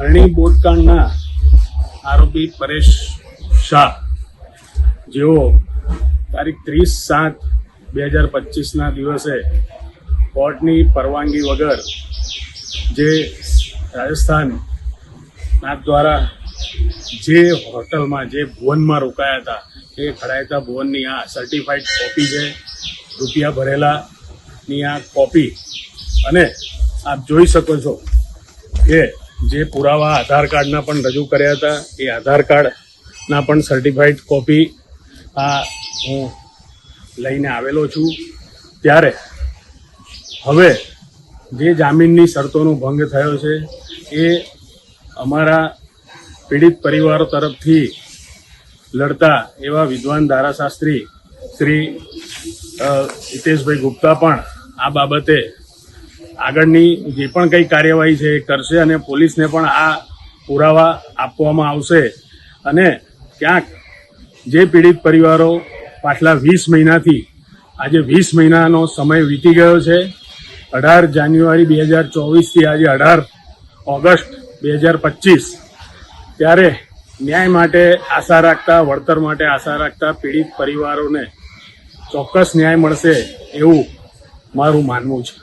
હરણી બોધકાંડના આરોપી પરેશ શાહ જેઓ તારીખ 30/7/2025ના દિવસે કોર્ટની પરવાનગી વગર જે રાજસ્થાન નાથ દ્વારા જે હોટલમાં જે ભુવનમાં રોકાયા હતા એ ખડાયતા ભુવનની આ સર્ટિફાઈડ કોપી છે, રૂપિયા ભરેલાની આ કોપી, અને આપ જોઈ શકો છો કે જે પુરાવા આધાર કાર્ડના પણ રજૂ કર્યા હતા એ આધાર કાર્ડના પણ સર્ટિફાઈડ કોપી આ હું લઈને આવેલો છું. ત્યારે હવે જે જામીનની શરતોનો ભંગ થયો છે એ અમારા પીડિત પરિવારો તરફથી લડતા એવા વિદ્વાન ધારાશાસ્ત્રી શ્રી હિતેશભાઈ ગુપ્તા પણ આ બાબતે આગળની જે પણ કંઈ કાર્યવાહી છે એ કરશે અને પોલીસને પણ આ પુરાવા આપવામાં આવશે. અને ક્યાંક જે પીડિત પરિવારો પાછલા 20 મહિનાથી આજે 20 મહિનાનો સમય વીતી ગયો છે, 18 જાન્યુઆરી 2024થી આજે 18 ઓગસ્ટ 2025, ત્યારે ન્યાય માટે આશા રાખતા, વળતર માટે આશા રાખતા પીડિત પરિવારોને ચોક્કસ ન્યાય મળશે એવું મારું માનવું છે.